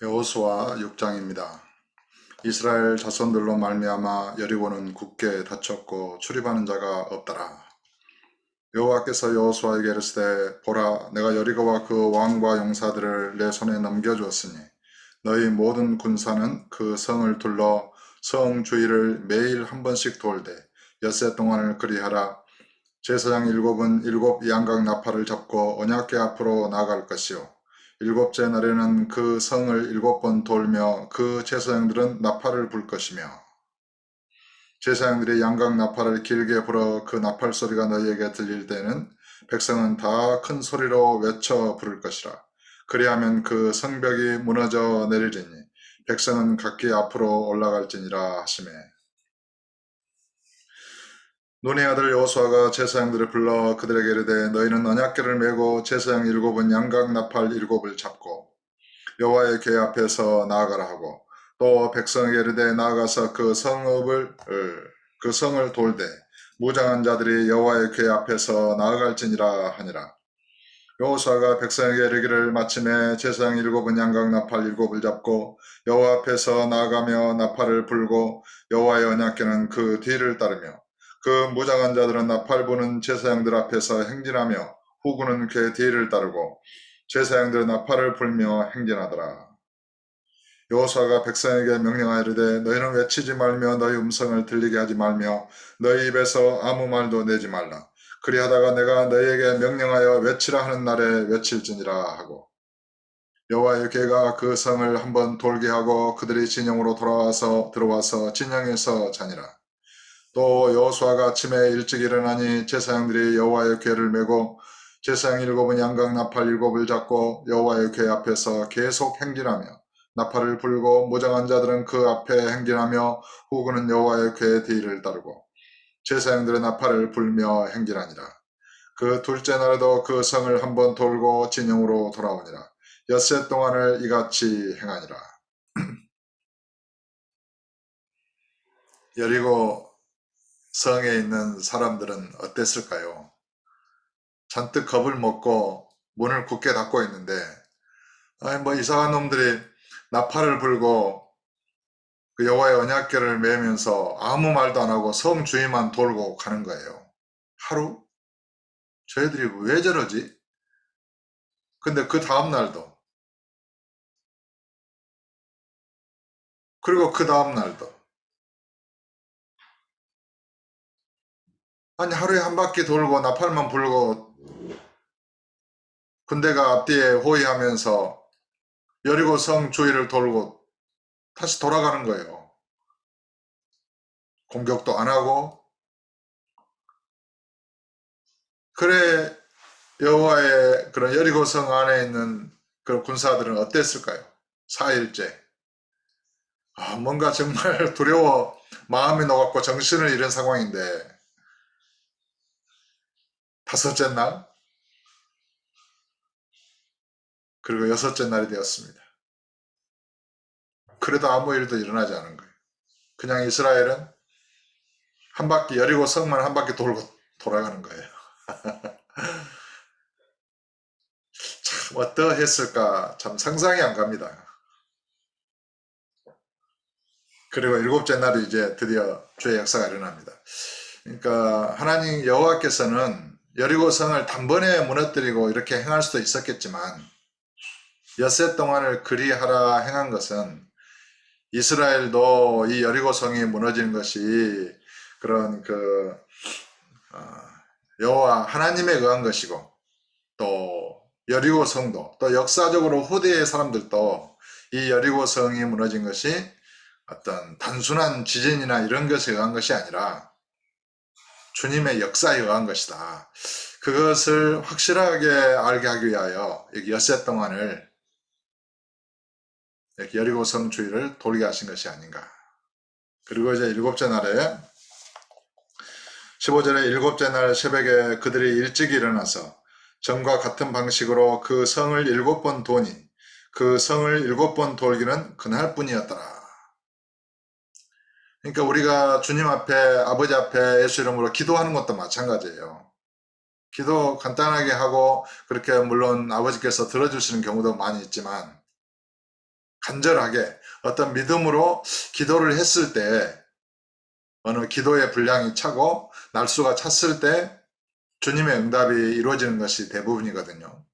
여호수아 6장입니다. 이스라엘 자손들로 말미암아 여리고는 굳게 닫혔고 출입하는 자가 없더라. 여호와께서 여호수아에게 이르시되 보라, 내가 여리고와 그 왕과 용사들을 내 손에 넘겨주었으니 너희 모든 군사는 그 성을 둘러 성 주위를 매일 한 번씩 돌되 엿새 동안을 그리하라. 제사장 일곱은 일곱 양각 나팔을 잡고 언약궤 앞으로 나아갈 것이요 일곱째 날에는 그 성을 일곱 번 돌며 그 제사장들은 나팔을 불 것이며 제사장들이 양각 나팔을 길게 불어 그 나팔 소리가 너희에게 들릴 때는 백성은 다 큰 소리로 외쳐 부를 것이라. 그리하면 그 성벽이 무너져 내리리니 백성은 각기 앞으로 올라갈지니라 하시매. 눈의 아들 여호수아가 제사장들을 불러 그들에게 이르되 너희는 언약궤를 메고 제사장 일곱은 양각 나팔 일곱을 잡고 여호와의 궤 앞에서 나아가라 하고 또 백성에게 이르되 나아가서 그 성을 돌되 무장한 자들이 여호와의 궤 앞에서 나아갈지니라 하니라. 여호수아가 백성에게 이르기를 마침에 제사장 일곱은 양각 나팔 일곱을 잡고 여호와 앞에서 나아가며 나팔을 불고 여호와의 언약궤는 그 뒤를 따르며 그 무장한 자들은 나팔 부는 제사장들 앞에서 행진하며 후구는 그 뒤를 따르고 제사장들은 나팔을 불며 행진하더라. 여호수아가 백성에게 명령하이르되 너희는 외치지 말며 너희 음성을 들리게 하지 말며 너희 입에서 아무 말도 내지 말라. 그리하다가 내가 너희에게 명령하여 외치라 하는 날에 외칠지니라 하고 여호와의 궤가 그 성을 한번 돌게 하고 그들이 진영으로 들어와서 진영에서 자니라. 또 여호수아가 아침에 일찍 일어나니 제사장들이 여호와의 궤를 메고 제사장 일곱은 양각 나팔 일곱을 잡고 여호와의 궤 앞에서 계속 행진하며 나팔을 불고 무장한 자들은 그 앞에 행진하며 후구는 여호와의 궤 뒤를 따르고 제사장들은 나팔을 불며 행진하니라. 그 둘째 날에도 그 성을 한번 돌고 진영으로 돌아오니라. 엿새 동안을 이같이 행하니라. 여리고 성에 있는 사람들은 어땠을까요? 잔뜩 겁을 먹고 문을 굳게 닫고 있는데 이상한 놈들이 나팔을 불고 그 여호와의 언약궤를 메면서 아무 말도 안 하고 성 주위만 돌고 가는 거예요. 하루? 저희들이 왜 저러지? 근데 그 다음 날도, 그리고 그 다음 날도, 아니 하루에 한 바퀴 돌고 나팔만 불고 군대가 앞뒤에 호위하면서 여리고 성 주위를 돌고 다시 돌아가는 거예요. 공격도 안 하고. 그래 여호와의 그런 여리고 성 안에 있는 그런 군사들은 어땠을까요? 4일째. 뭔가 정말 두려워 마음이 녹았고 정신을 잃은 상황인데 다섯째 날 그리고 여섯째 날이 되었습니다. 그래도 아무 일도 일어나지 않은 거예요. 그냥 이스라엘은 한 바퀴 여리고 성만 한 바퀴 돌고 돌아가는 거예요. 참 어떠했을까 참 상상이 안 갑니다. 그리고 일곱째 날이 이제 드디어 주의 역사가 일어납니다. 그러니까 하나님 여호와께서는 여리고 성을 단번에 무너뜨리고 이렇게 행할 수도 있었겠지만 엿새 동안을 그리하라 행한 것은 이스라엘도 이 여리고 성이 무너지는 것이 그런 여호와 하나님에 의한 것이고 또 여리고 성도 또 역사적으로 후대의 사람들도 이 여리고 성이 무너진 것이 어떤 단순한 지진이나 이런 것에 의한 것이 아니라 주님의 역사에 의한 것이다. 그것을 확실하게 알게 하기 위하여 엿새 동안을 여리고 성 주위를 돌게 하신 것이 아닌가. 그리고 이제 일곱째 날에 15절에 일곱째 날 새벽에 그들이 일찍 일어나서 전과 같은 방식으로 그 성을 일곱 번 도니 그 성을 일곱 번 돌기는 그날뿐이었더라. 그러니까 우리가 주님 앞에 아버지 앞에 예수 이름으로 기도하는 것도 마찬가지예요. 기도 간단하게 하고 그렇게 물론 아버지께서 들어주시는 경우도 많이 있지만 간절하게 어떤 믿음으로 기도를 했을 때 어느 기도의 분량이 차고 날수가 찼을 때 주님의 응답이 이루어지는 것이 대부분이거든요.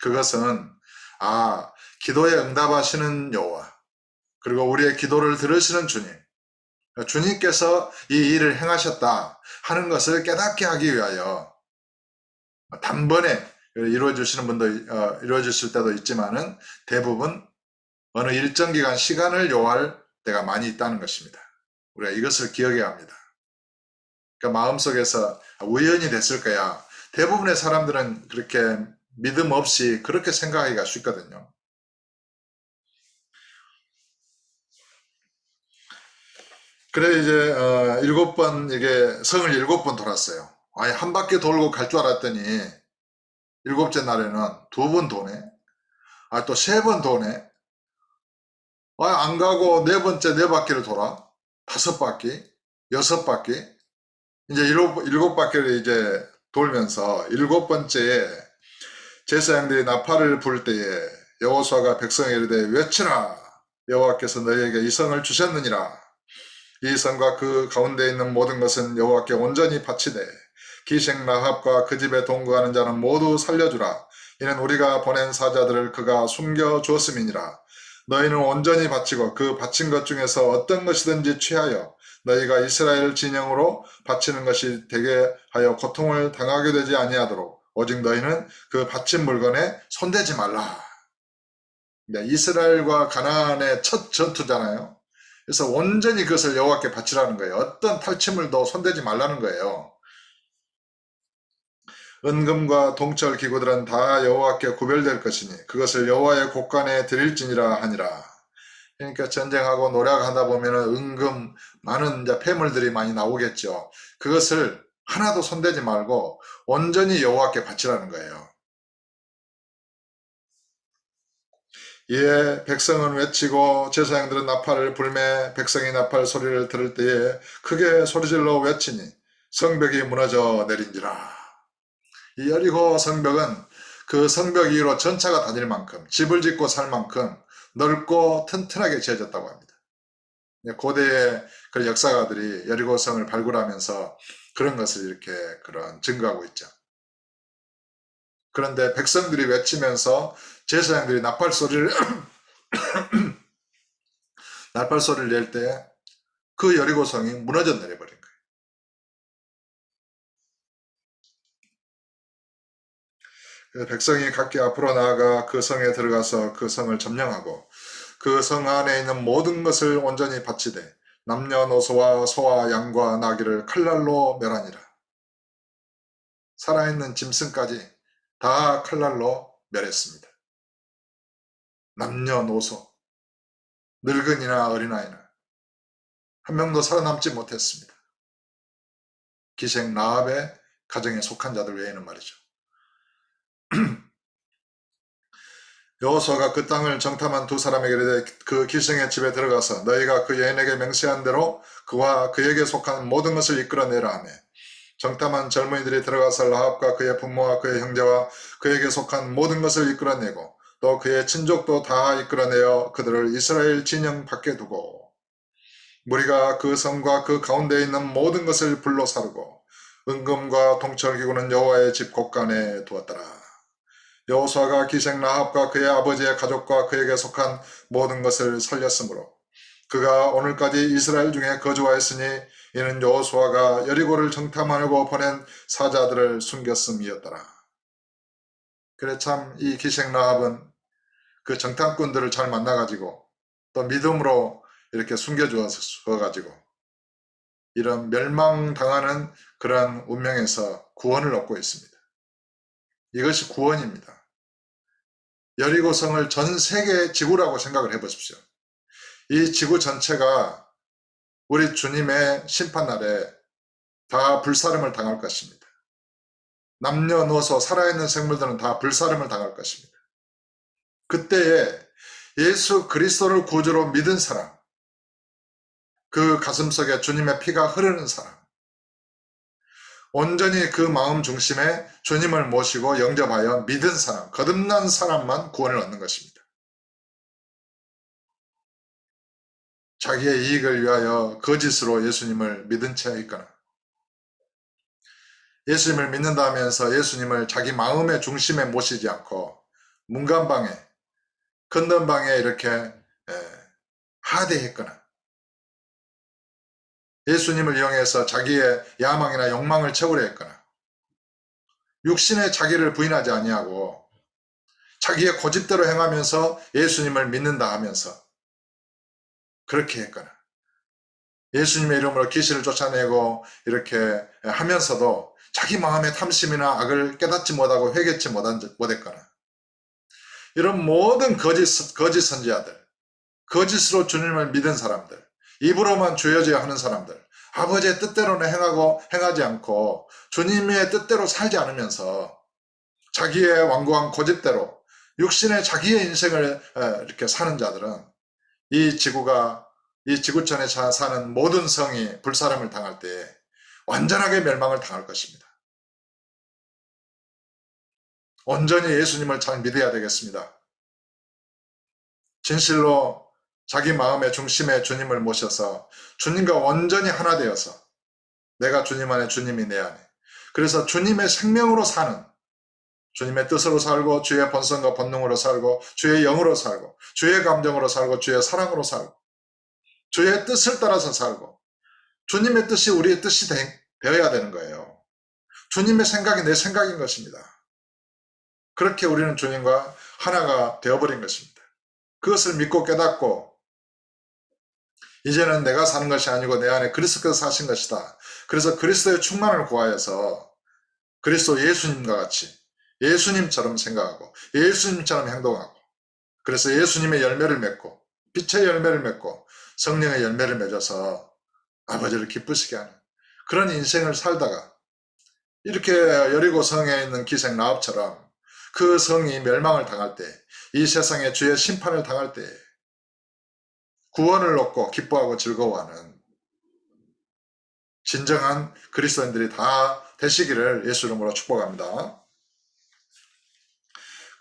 그것은 기도에 응답하시는 여호와, 그리고 우리의 기도를 들으시는 주님, 주님께서 이 일을 행하셨다 하는 것을 깨닫게 하기 위하여 단번에 이루어주시는 분도 이루어주실 때도 있지만은 대부분 어느 일정 기간 시간을 요할 때가 많이 있다는 것입니다. 우리가 이것을 기억해야 합니다. 그러니까 마음속에서 우연히 됐을 거야. 대부분의 사람들은 그렇게 믿음 없이 그렇게 생각하기가 쉽거든요. 그래 이제 7번 이게 성을 7번 돌았어요. 아니 한 바퀴 돌고 갈 줄 알았더니 7째 날에는 2번 도네. 또 3번 도네. 안 가고 4번째 4바퀴를 돌아. 5바퀴, 6바퀴. 이제 7바퀴를 이제 돌면서 7번째에 제사장들이 나팔을 불 때에 여호수아가 백성에 이르되 외치라. 여호와께서 너희에게 이 성을 주셨느니라. 이 성과 그 가운데 있는 모든 것은 여호와께 온전히 바치되 기생 라합과 그 집에 동거하는 자는 모두 살려주라. 이는 우리가 보낸 사자들을 그가 숨겨 주었음이니라. 너희는 온전히 바치고 그 바친 것 중에서 어떤 것이든지 취하여 너희가 이스라엘 진영으로 바치는 것이 되게 하여 고통을 당하게 되지 아니하도록 오직 너희는 그 바친 물건에 손대지 말라. 이스라엘과 가나안의 첫 전투잖아요. 그래서 온전히 그것을 여호와께 바치라는 거예요. 어떤 탈취물도 손대지 말라는 거예요. 은금과 동철 기구들은 다 여호와께 구별될 것이니 그것을 여호와의 곳간에 드릴지니라 하니라. 그러니까 전쟁하고 노력하다 보면 은금 많은 이제 폐물들이 많이 나오겠죠. 그것을 하나도 손대지 말고 온전히 여호와께 바치라는 거예요. 이에 백성은 외치고 제사장들은 나팔을 불매 백성이 나팔 소리를 들을 때에 크게 소리질러 외치니 성벽이 무너져 내린지라. 이 여리고 성벽은 그 성벽 위로 전차가 다닐 만큼 집을 짓고 살 만큼 넓고 튼튼하게 지어졌다고 합니다. 고대의 그 역사가들이 여리고성을 발굴하면서 그런 것을 이렇게 그런 증거하고 있죠. 그런데 백성들이 외치면서 제사장들이 나팔 소리를 낼 때 그 여리고성이 무너져 내려버린 거예요. 백성이 각기 앞으로 나아가 그 성에 들어가서 그 성을 점령하고 그 성 안에 있는 모든 것을 온전히 바치되 남녀노소와 소와 양과 나귀를 칼날로 멸하니라. 살아있는 짐승까지 다 칼날로 멸했습니다. 남녀노소, 늙은이나 어린아이나 한 명도 살아남지 못했습니다. 기생 라합의 가정에 속한 자들 외에는 말이죠. 여호수아가 그 땅을 정탐한 두 사람에게 이르되 그 기생의 집에 들어가서 너희가 그 여인에게 맹세한 대로 그와 그에게 속한 모든 것을 이끌어내라 하며 정탐한 젊은이들이 들어가서 라합과 그의 부모와 그의 형제와 그에게 속한 모든 것을 이끌어내고 또 그의 친족도 다 이끌어내어 그들을 이스라엘 진영 밖에 두고 무리가 그 성과 그 가운데 있는 모든 것을 불로 사르고 은금과 동철기구는 여호와의 집 곳간에 두었더라. 여호수아가 기생 라합과 그의 아버지의 가족과 그에게 속한 모든 것을 살렸으므로 그가 오늘까지 이스라엘 중에 거주하였으니 이는 여호수아가 여리고를 정탐하려고 보낸 사자들을 숨겼음이었더라. 그래 참 이 기생 라합은 그 정탐꾼들을 잘 만나가지고 또 믿음으로 이렇게 숨겨주어가지고 이런 멸망당하는 그런 운명에서 구원을 얻고 있습니다. 이것이 구원입니다. 여리고성을 전 세계 지구라고 생각을 해보십시오. 이 지구 전체가 우리 주님의 심판날에 다 불사름을 당할 것입니다. 남녀노소 살아있는 생물들은 다 불사름을 당할 것입니다. 그때에 예수 그리스도를 구주로 믿은 사람, 그 가슴속에 주님의 피가 흐르는 사람, 온전히 그 마음 중심에 주님을 모시고 영접하여 믿은 사람, 거듭난 사람만 구원을 얻는 것입니다. 자기의 이익을 위하여 거짓으로 예수님을 믿은 채 있거나 예수님을 믿는다 하면서 예수님을 자기 마음의 중심에 모시지 않고 문간방에 건넌방에 이렇게 하대했거나 예수님을 이용해서 자기의 야망이나 욕망을 채우려 했거나 육신의 자기를 부인하지 아니하고 자기의 고집대로 행하면서 예수님을 믿는다 하면서 그렇게 했거나 예수님의 이름으로 귀신을 쫓아내고 이렇게 하면서도 자기 마음의 탐심이나 악을 깨닫지 못하고 회개치 못했거나 이런 모든 거짓 선지자들, 거짓으로 주님을 믿은 사람들, 입으로만 주여져야 하는 사람들, 아버지의 뜻대로는 행하지 않고 주님의 뜻대로 살지 않으면서 자기의 완고한 고집대로 육신의 자기의 인생을 이렇게 사는 자들은 이 지구촌에 사는 모든 성이 불사름을 당할 때에 완전하게 멸망을 당할 것입니다. 온전히 예수님을 잘 믿어야 되겠습니다. 진실로 자기 마음의 중심에 주님을 모셔서 주님과 온전히 하나 되어서 내가 주님 안에 주님이 내 안에 그래서 주님의 생명으로 사는 주님의 뜻으로 살고 주의 본성과 본능으로 살고 주의 영으로 살고 주의 감정으로 살고 주의 사랑으로 살고 주의 뜻을 따라서 살고 주님의 뜻이 우리의 뜻이 되어야 되는 거예요. 주님의 생각이 내 생각인 것입니다. 그렇게 우리는 주님과 하나가 되어버린 것입니다. 그것을 믿고 깨닫고 이제는 내가 사는 것이 아니고 내 안에 그리스도께서 사신 것이다. 그래서 그리스도의 충만을 구하여서 그리스도 예수님과 같이 예수님처럼 생각하고 예수님처럼 행동하고 그래서 예수님의 열매를 맺고 빛의 열매를 맺고 성령의 열매를 맺어서 아버지를 기쁘시게 하는 그런 인생을 살다가 이렇게 여리고 성에 있는 기생 라합처럼 그 성이 멸망을 당할 때 이 세상에 주의 심판을 당할 때 구원을 얻고 기뻐하고 즐거워하는 진정한 그리스도인들이 다 되시기를 예수 이름으로 축복합니다.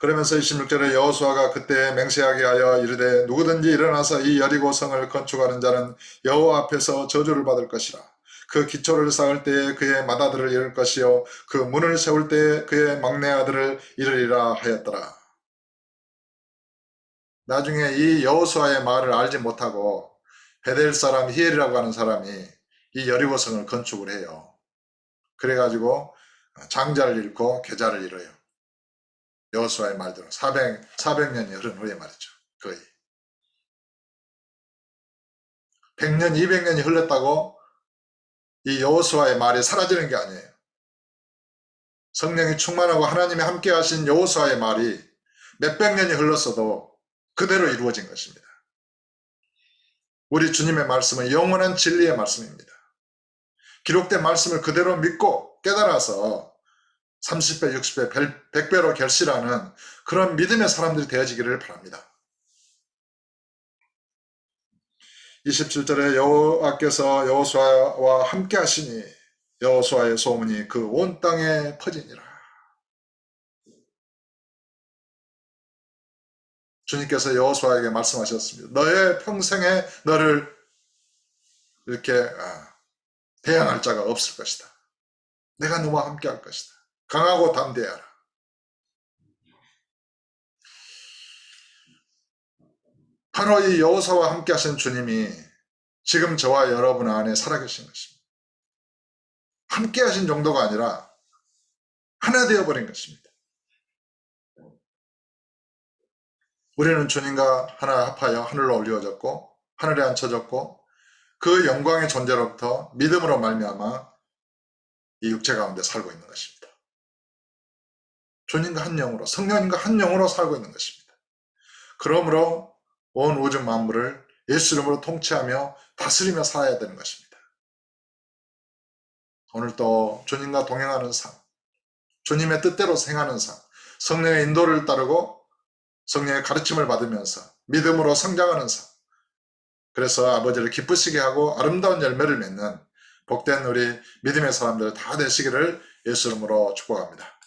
그러면서 26절에 여호수아가 그때 맹세하게 하여 이르되 누구든지 일어나서 이 여리고 성을 건축하는 자는 여호와 앞에서 저주를 받을 것이라. 그 기초를 쌓을 때에 그의 맏아들을 이룰 것이요 그 문을 세울 때에 그의 막내 아들을 이르리라 하였더라. 나중에 이 여호수아의 말을 알지 못하고 베델 사람 히엘이라고 하는 사람이 이 여리고성을 건축을 해요. 그래가지고 장자를 잃고 계자를 잃어요. 여호수아의 말대로 400년이 흐른 후에 말이죠. 거의 100년, 200년이 흘렀다고 이 여호수아의 말이 사라지는 게 아니에요. 성령이 충만하고 하나님이 함께 하신 여호수아의 말이 몇백 년이 흘렀어도 그대로 이루어진 것입니다. 우리 주님의 말씀은 영원한 진리의 말씀입니다. 기록된 말씀을 그대로 믿고 깨달아서 30배, 60배, 100배로 결실하는 그런 믿음의 사람들이 되어지기를 바랍니다. 27절에 여호와께서 여호수아와 함께 하시니 여호수아의 소문이 그 온 땅에 퍼지니라. 주님께서 여호수아에게 말씀하셨습니다. 너의 평생에 너를 이렇게 대항할 자가 없을 것이다. 내가 너와 함께 할 것이다. 강하고 담대하라. 바로 이 여호수아와 함께 하신 주님이 지금 저와 여러분 안에 살아계신 것입니다. 함께 하신 정도가 아니라 하나 되어버린 것입니다. 우리는 주님과 하나 합하여 하늘로 올려졌고 하늘에 앉혀졌고 그 영광의 존재로부터 믿음으로 말미암아 이 육체 가운데 살고 있는 것입니다. 주님과 한 영으로 성령님과 한 영으로 살고 있는 것입니다. 그러므로 온 우주 만물을 예수 이름으로 통치하며 다스리며 살아야 되는 것입니다. 오늘도 주님과 동행하는 삶, 주님의 뜻대로 행하는 삶, 성령의 인도를 따르고 성령의 가르침을 받으면서 믿음으로 성장하는 삶, 그래서 아버지를 기쁘시게 하고 아름다운 열매를 맺는 복된 우리 믿음의 사람들 다 되시기를 예수 이름으로 축복합니다.